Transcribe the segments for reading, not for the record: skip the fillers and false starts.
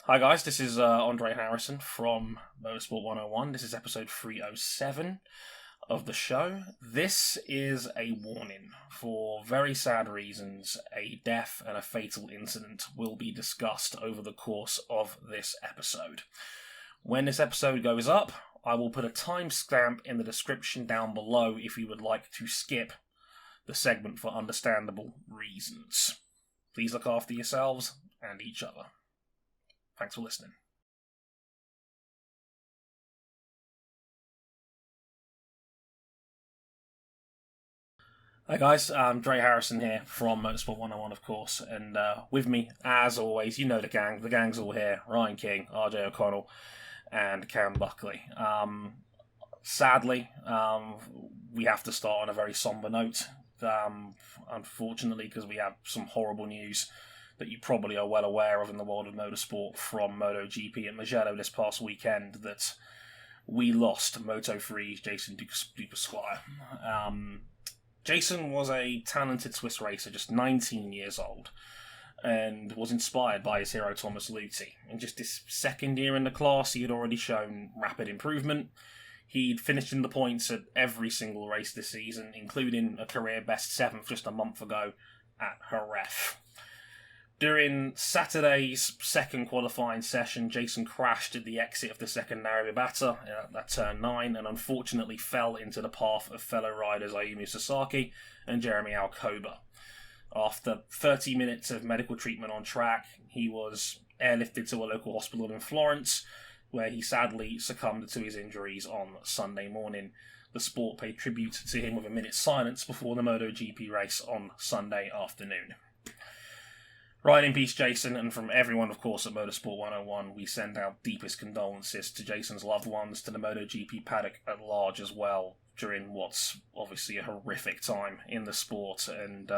Hi guys, this is Andre Harrison from Motorsport 101. This is episode 307 of the show. This is a warning. For very sad reasons, a death and a fatal incident will be discussed over the course of this episode. When this episode goes up, I will put a timestamp in the description down below if you would like to skip the segment for understandable reasons. Please look after yourselves and each other. Thanks for listening. Hi guys, Dre Harrison here from Motorsport 101, of course, and with me, as always, you know the gang. The gang's all here. Ryan King, RJ O'Connell, and Cam Buckley. Sadly, we have to start on a very somber note, unfortunately, because we have some horrible news that you probably are well aware of in the world of motorsport from MotoGP at Mugello this past weekend, that we lost Moto3 Jason Dupasquier. Jason was a talented Swiss racer, just 19 years old, and was inspired by his hero Thomas Luthi. In just his second year in the class, he had already shown rapid improvement. He'd finished in the points at every single race this season, including a career best 7th just a month ago at Jerez. During Saturday's second qualifying session, Jason crashed at the exit of the secondary batter at turn 9 and unfortunately fell into the path of fellow riders Ayumu Sasaki and Jeremy Alcoba. After 30 minutes of medical treatment on track, he was airlifted to a local hospital in Florence, where he sadly succumbed to his injuries on Sunday morning. The sport paid tribute to him with a minute's silence before the MotoGP race on Sunday afternoon. Ride in peace, Jason, and from everyone, of course, at Motorsport 101, we send our deepest condolences to Jason's loved ones, to the MotoGP paddock at large as well, during what's obviously a horrific time in the sport. And,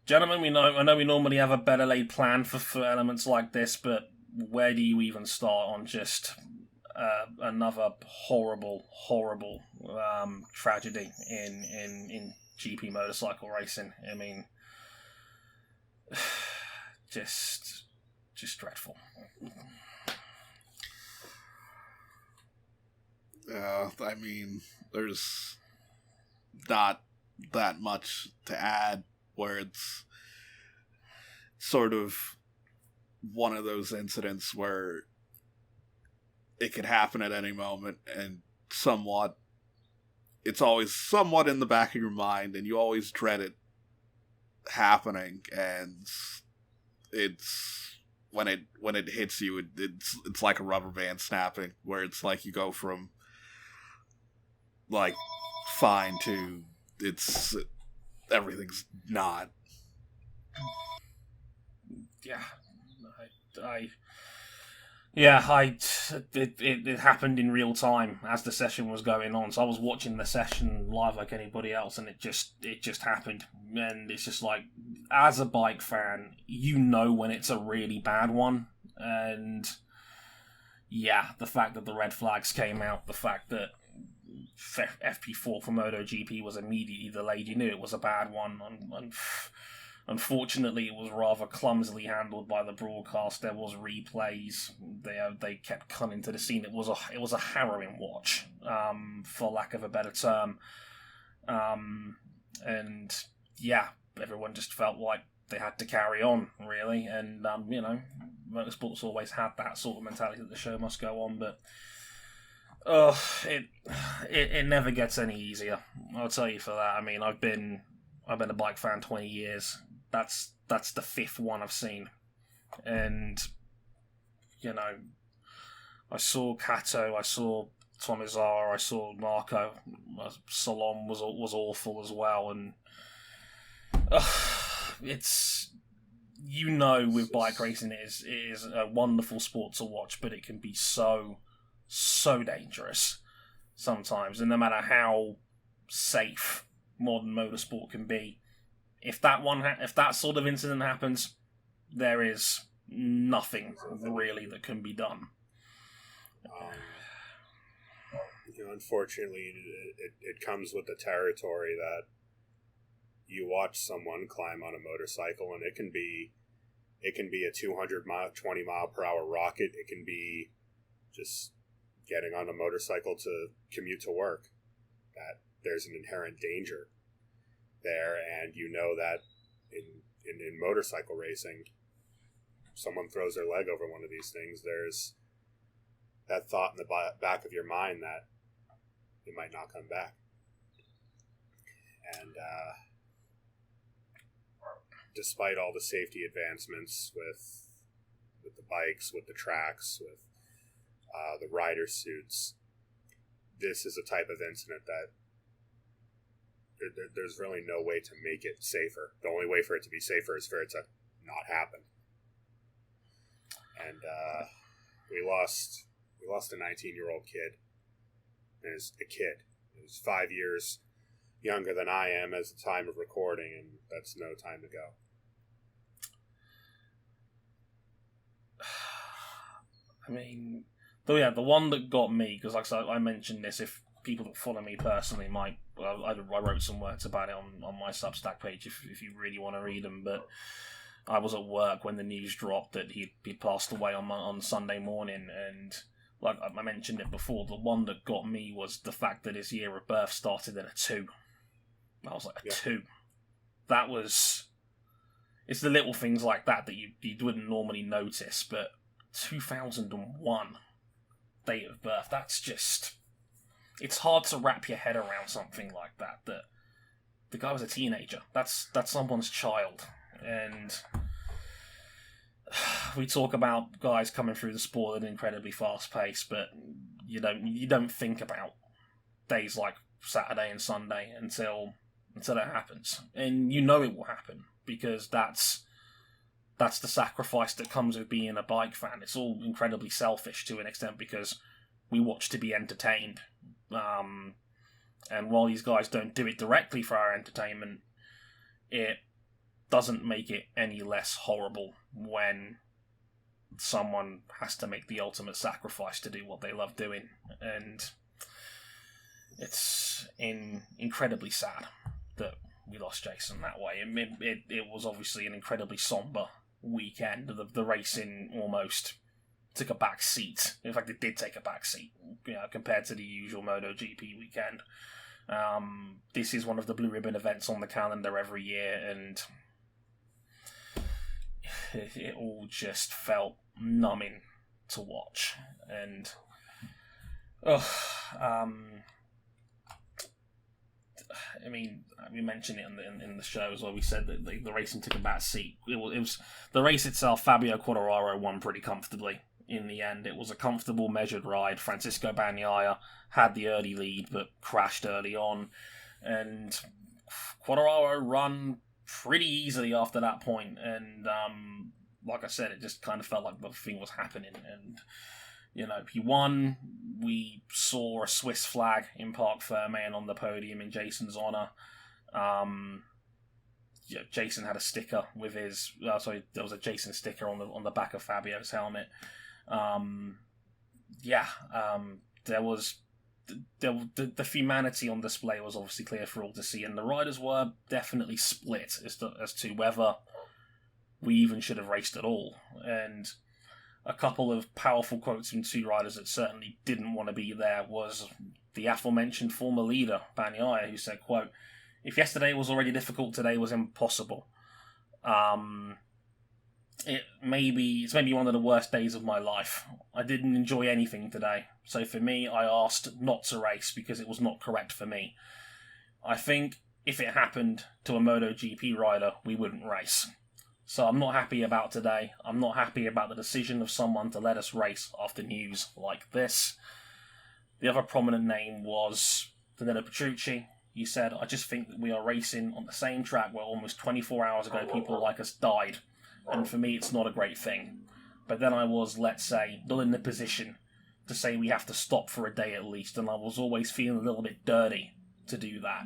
gentlemen, I know we normally have a better laid plan for elements like this, but where do you even start on just another horrible tragedy in GP motorcycle racing? I mean, just dreadful. I mean, there's not that much to add, where it's sort of one of those incidents where it could happen at any moment, and it's always somewhat in the back of your mind, and you always dread it happening, and it's when it hits you, it's like a rubber band snapping, where it's like you go from like fine to everything's not. It happened in real time as the session was going on. So I was watching the session live like anybody else, and it just happened. And it's just like, as a bike fan, you know when it's a really bad one. And yeah, the fact that the red flags came out, the fact that FP4 for MotoGP was immediately delayed, you knew it was a bad one. Unfortunately, it was rather clumsily handled by the broadcast. There was replays. They kept cutting to the scene. It was a harrowing watch, for lack of a better term. And yeah, everyone just felt like they had to carry on, really. And motorsport's always had that sort of mentality that the show must go on. But it never gets any easier. I'll tell you for that. I mean, I've been a bike fan 20 years. That's the 5th one I've seen. And, I saw Kato, I saw Tomizara, I saw Marco. Salon was awful as well. And it's, with bike racing, it is a wonderful sport to watch, but it can be so dangerous sometimes. And no matter how safe modern motorsport can be, if that sort of incident happens, there is nothing really that can be done. Unfortunately, it comes with the territory that you watch someone climb on a motorcycle, and it It can be a 20 mile per hour rocket. It can be just getting on a motorcycle to commute to work. That there's an inherent danger there, and you know that in motorcycle racing, someone throws their leg over one of these things, there's that thought in the back of your mind that it might not come back. And despite all the safety advancements with the bikes, with the tracks, with the rider suits, this is a type of incident that there's really no way to make it safer. The only way for it to be safer is for it to not happen. And we lost a 19-year-old kid. And it's a kid. He was 5 years younger than I am as the time of recording, and that's no time to go. I mean, though, yeah, the one that got me, because like I mentioned this, if people that follow me personally might, I wrote some words about it on my Substack page if you really want to read them, but I was at work when the news dropped that he'd passed away on Sunday morning, and like I mentioned it before, the one that got me was the fact that his year of birth started at a 2. I was like, a 2. That was... It's the little things like that you wouldn't normally notice, but 2001 date of birth, that's just... It's hard to wrap your head around something like that the guy was a teenager. That's someone's child. And we talk about guys coming through the sport at an incredibly fast pace, but you don't think about days like Saturday and Sunday until it happens. And you know it will happen, because that's the sacrifice that comes with being a bike fan. It's all incredibly selfish to an extent, because we watch to be entertained. And while these guys don't do it directly for our entertainment, it doesn't make it any less horrible when someone has to make the ultimate sacrifice to do what they love doing. And it's incredibly sad that we lost Jason that way. It was obviously an incredibly somber weekend. The racing almost took a back seat. In fact, it did take a back seat, compared to the usual MotoGP weekend. This is one of the blue ribbon events on the calendar every year, and it all just felt numbing to watch. And I mean, we mentioned it in the show as well. We said that the racing took a back seat. It was the race itself. Fabio Quartararo won pretty comfortably. In the end, it was a comfortable, measured ride. Francisco Bagnaia had the early lead, but crashed early on. And Quartararo run pretty easily after that point. And like I said, it just kind of felt like the thing was happening. And, he won. We saw a Swiss flag in Parc Fermé and on the podium in Jason's honour. Jason had a sticker with his... there was a Jason sticker on the back of Fabio's helmet. There was the humanity on display was obviously clear for all to see, and the riders were definitely split as to whether we even should have raced at all. And a couple of powerful quotes from two riders that certainly didn't want to be there was the aforementioned former leader, Bagnaia, who said, quote, "If yesterday was already difficult, today was impossible. It's maybe one of the worst days of my life. I didn't enjoy anything today. So for me, I asked not to race because it was not correct for me. I think if it happened to a MotoGP rider, we wouldn't race. So I'm not happy about today. I'm not happy about the decision of someone to let us race after news like this." The other prominent name was Danilo Petrucci. He said, "I just think that we are racing on the same track where almost 24 hours ago people like us died. And for me, it's not a great thing. But then I was, let's say, not in the position to say we have to stop for a day at least, and I was always feeling a little bit dirty to do that.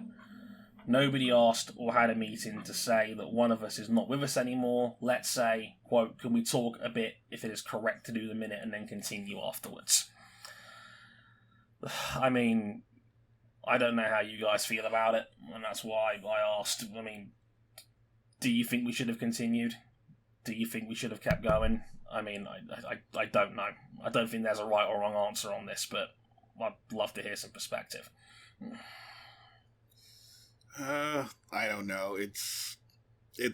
Nobody asked or had a meeting to say that one of us is not with us anymore. Let's say, quote, can we talk a bit if it is correct to do the minute and then continue afterwards?" I mean, I don't know how you guys feel about it, and that's why I asked. I mean, do you think we should have continued? do you think we should have kept going? I mean, I don't know. I don't think there's a right or wrong answer on this, but I'd love to hear some perspective. I don't know. It's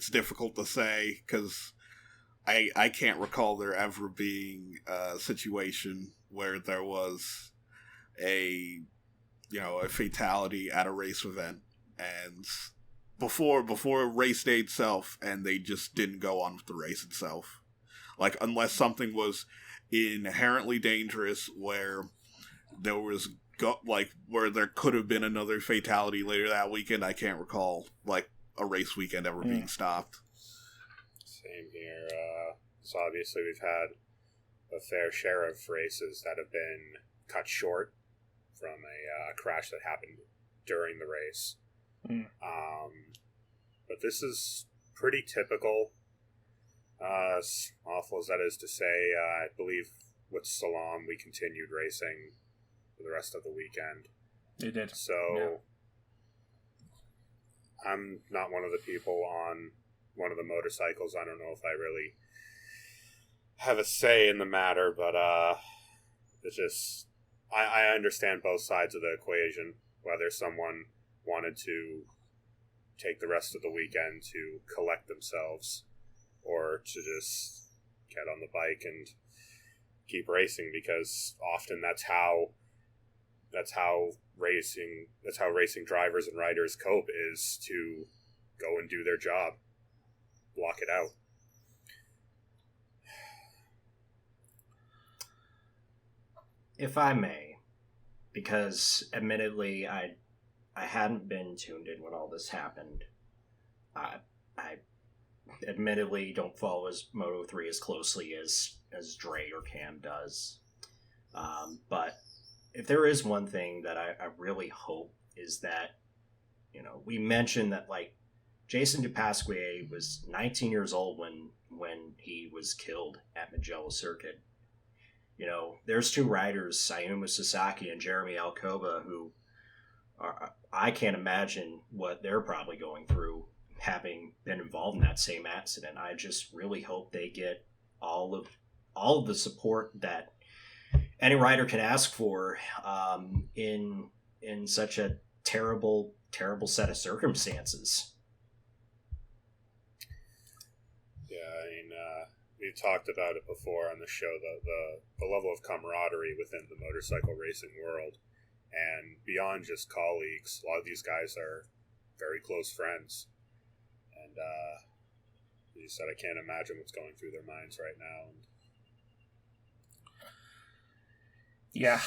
difficult to say, because I can't recall there ever being a situation where there was a fatality at a race event, and before race day itself, and they just didn't go on with the race itself. Like, unless something was inherently dangerous, where there was where there could have been another fatality later that weekend, I can't recall like a race weekend ever being stopped. Same here. So obviously we've had a fair share of races that have been cut short from a crash that happened during the race. But this is pretty typical. As awful as that is to say, I believe with Salam we continued racing for the rest of the weekend. They did. So I'm not one of the people on one of the motorcycles. I don't know if I really have a say in the matter, but it's just I understand both sides of the equation. Whether someone wanted to take the rest of the weekend to collect themselves, or to just get on the bike and keep racing, because often that's how racing drivers and riders cope, is to go and do their job, block it out. If I may, because admittedly I hadn't been tuned in when all this happened. I admittedly don't follow Moto3 as closely as Dre or Cam does. But if there is one thing that I really hope is that, we mentioned that, like, Jason Dupasquier was 19 years old when he was killed at Mugello Circuit. There's two riders, Sayuma Sasaki and Jeremy Alcoba, who I can't imagine what they're probably going through having been involved in that same accident. I just really hope they get all of the support that any rider can ask for in such a terrible set of circumstances. We've talked about it before on the show, the level of camaraderie within the motorcycle racing world, and beyond just colleagues, a lot of these guys are very close friends, and you said, I can't imagine what's going through their minds right now. Yeah,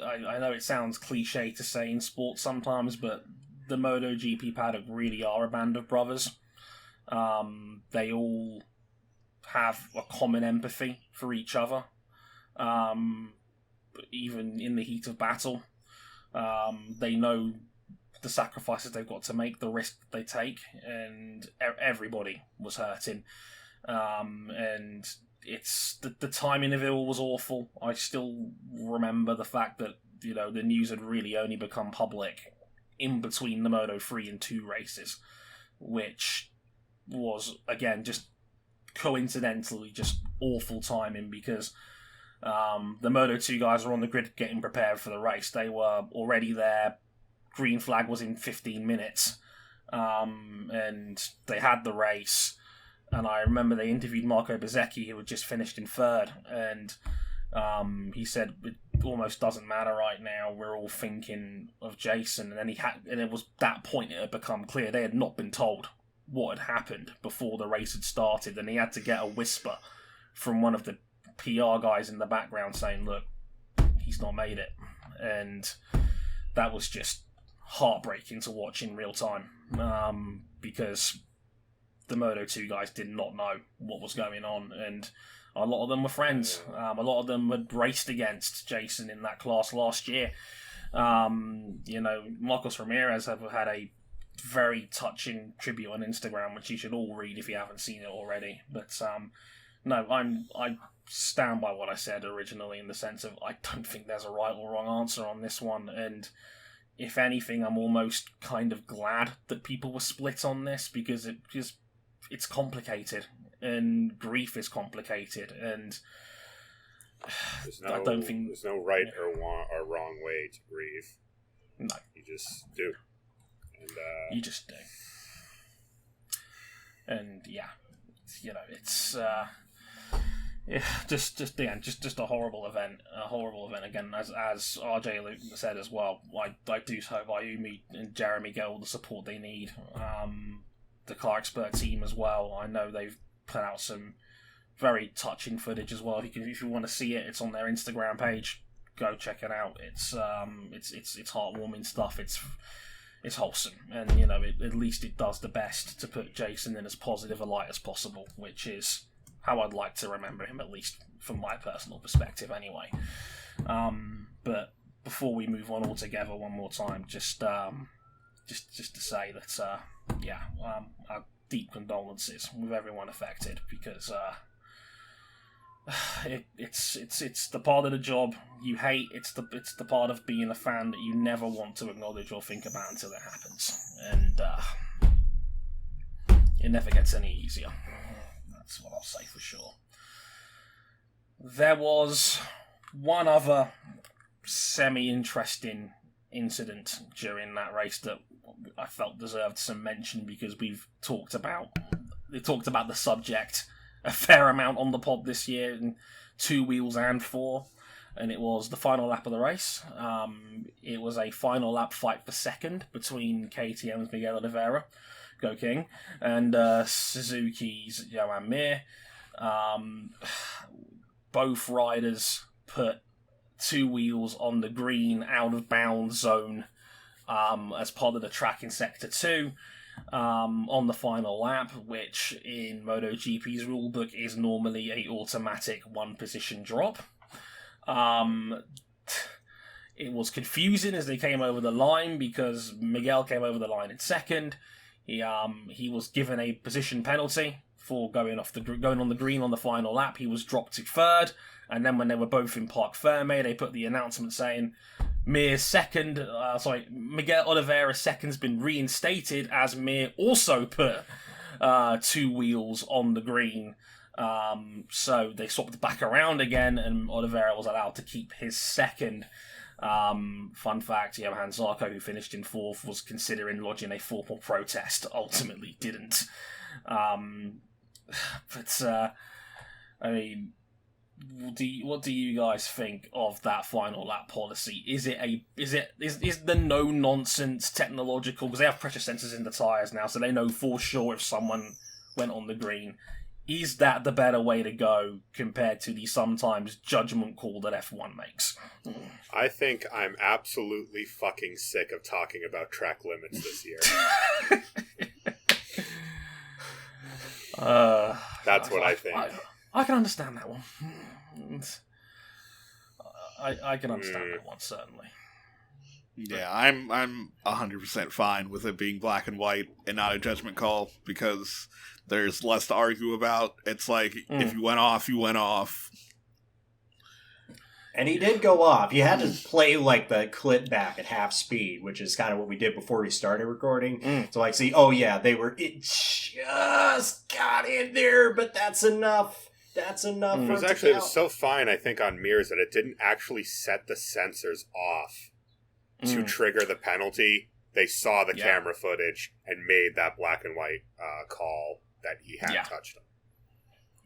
I know it sounds cliche to say in sports sometimes, but the MotoGP paddock really are a band of brothers. They all have a common empathy for each other, even in the heat of battle. They know the sacrifices they've got to make, the risk they take, and everybody was hurting. And it's the timing of it all was awful. I still remember the fact that the news had really only become public in between the Moto3 and 2 races, which was, again, just coincidentally just awful timing, because the Moto2 guys were on the grid getting prepared for the race. They were already there. Green flag was in 15 minutes. And they had the race. And I remember they interviewed Marco Bezzecchi, who had just finished in 3rd. And he said, it almost doesn't matter right now. We're all thinking of Jason. And then it was that point it had become clear they had not been told what had happened before the race had started, and he had to get a whisper from one of the PR guys in the background saying, look, he's not made it. And that was just heartbreaking to watch in real time, because the Moto2 guys did not know what was going on, and a lot of them were friends. A lot of them had raced against Jason in that class last year. Marcos Ramirez had a very touching tribute on Instagram, which you should all read if you haven't seen it already. But no, I stand by what I said originally, in the sense of I don't think there's a right or wrong answer on this one. And if anything, I'm almost kind of glad that people were split on this, because it's complicated, and grief is complicated, and I don't think there's no right or wrong way to grieve. No, you just do, and you just do, and yeah, it's just a horrible event. Again, as RJ said as well. I do hope Ayumi and Jeremy get all the support they need. The car expert team as well. I know they've put out some very touching footage as well. If you want to see it, it's on their Instagram page. Go check it out. It's heartwarming stuff. It's wholesome, and at least it does the best to put Jason in as positive a light as possible, which is how I'd like to remember him, at least from my personal perspective, anyway. But before we move on altogether, one more time, just to say that our deep condolences with everyone affected, because it's the part of the job you hate. It's the part of being a fan that you never want to acknowledge or think about until it happens, and it never gets any easier. That's what I'll say for sure. There was one other semi-interesting incident during that race that I felt deserved some mention, because we talked about the subject a fair amount on the pod this year, in 2 wheels and 4, and it was the final lap of the race. It was a final lap fight for second between KTM's Miguel Oliveira, Go King, and Suzuki's Joan Mir. Both riders put 2 wheels on the green out of bounds zone as part of the track in Sector 2 on the final lap, which in MotoGP's rulebook is normally a automatic 1 position drop. It was confusing as they came over the line, because Miguel came over the line in second. He was given a position penalty for going on the green on the final lap. He was dropped to third, and then when they were both in Parc Ferme, they put the announcement saying Miguel Oliveira's second's been reinstated, as Mir also put 2 wheels on the green. So they swapped back around again, and Oliveira was allowed to keep his second. Fun fact, Johan Zarco, who finished in 4th, was considering lodging a formal protest. Ultimately didn't. I mean, what do you guys think of that final lap policy? Is the no nonsense technological, because they have pressure sensors in the tyres now, so they know for sure if someone went on the green. Is that the better way to go compared to the sometimes judgment call that F1 makes? I think I'm absolutely fucking sick of talking about track limits this year. That's what I think. I can understand that one. I can understand that one, certainly. Yeah, I'm 100% fine with it being black and white and not a judgment call, because there's less to argue about. It's like, if you went off, you went off. And he did go off. You had to play like the clip back at half speed, which is kind of what we did before we started recording. So like, see, it just got in there, but that's enough. That's enough. It was so fine, I think, on Mirrors that it didn't actually set the sensors off to trigger the penalty. They saw the camera footage and made that black and white call that he had touched him.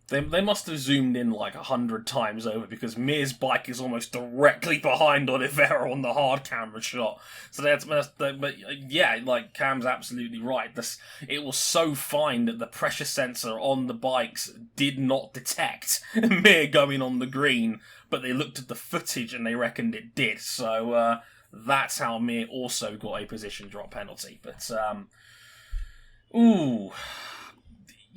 They must have zoomed in like 100 times over, because Mir's bike is almost directly behind Oliveira on the hard camera shot. So like Cam's absolutely right. It was so fine that the pressure sensor on the bikes did not detect Mir going on the green, but they looked at the footage and they reckoned it did. So that's how Mir also got a position drop penalty. But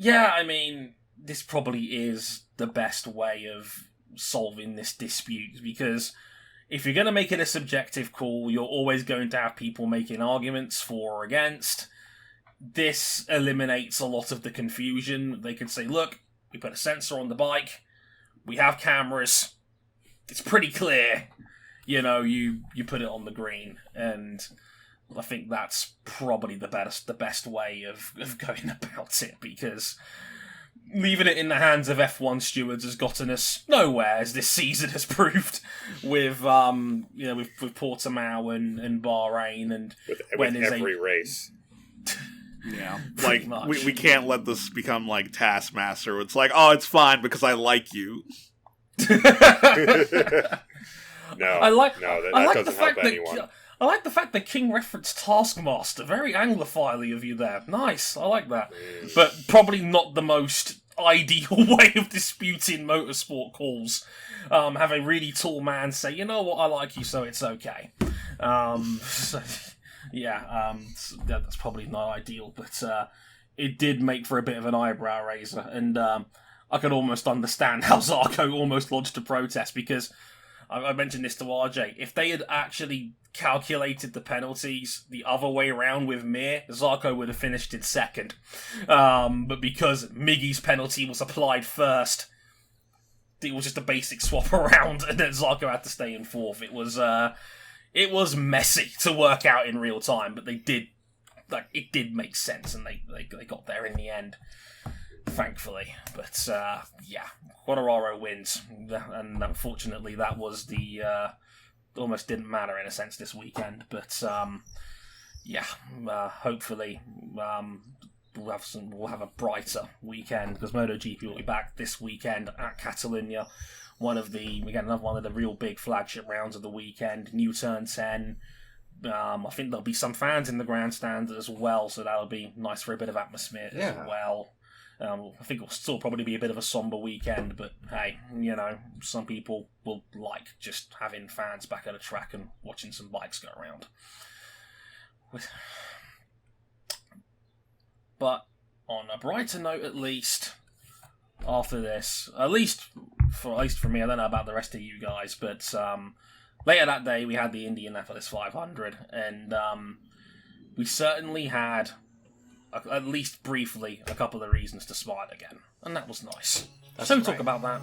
I mean, this probably is the best way of solving this dispute, because if you're going to make it a subjective call, you're always going to have people making arguments for or against. This eliminates a lot of the confusion. They could say, look, we put a sensor on the bike, we have cameras, it's pretty clear, you put it on the green, and I think that's probably the best way of going about it, because leaving it in the hands of F1 stewards has gotten us nowhere, as this season has proved, with with Portimao and Bahrain, and with every race. Yeah, like we can't let this become like Taskmaster. It's like, oh, it's fine because I like you. That doesn't help anyone. I like the fact that King referenced Taskmaster. Very Anglophile of you there. Nice, I like that. But probably not the most ideal way of disputing motorsport calls. Have a really tall man say, you know what, I like you, so it's okay. That's probably not ideal, but it did make for a bit of an eyebrow raiser, and I could almost understand how Zarco almost lodged a protest, because I mentioned this to RJ. If they had actually calculated the penalties the other way around with Mir, Zarco would have finished in second. But because Miggy's penalty was applied first, it was just a basic swap around, and then Zarco had to stay in fourth. It was messy to work out in real time, but it did make sense, and they got there in the end, thankfully. But Quartararo wins, and unfortunately that was the almost didn't matter in a sense this weekend. But hopefully we'll have a brighter weekend, because MotoGP will be back this weekend at Catalunya. Another one of the real big flagship rounds of the weekend. New Turn 10. I think there'll be some fans in the grandstand as well, so that'll be nice for a bit of atmosphere as well. I think it'll still probably be a bit of a somber weekend, but hey, some people will like just having fans back at a track and watching some bikes go around. But on a brighter note, at least after this, at least for me, I don't know about the rest of you guys, but later that day we had the Indianapolis 500, and we certainly had, at least briefly, a couple of reasons to smile again, and that was nice. So talk about that.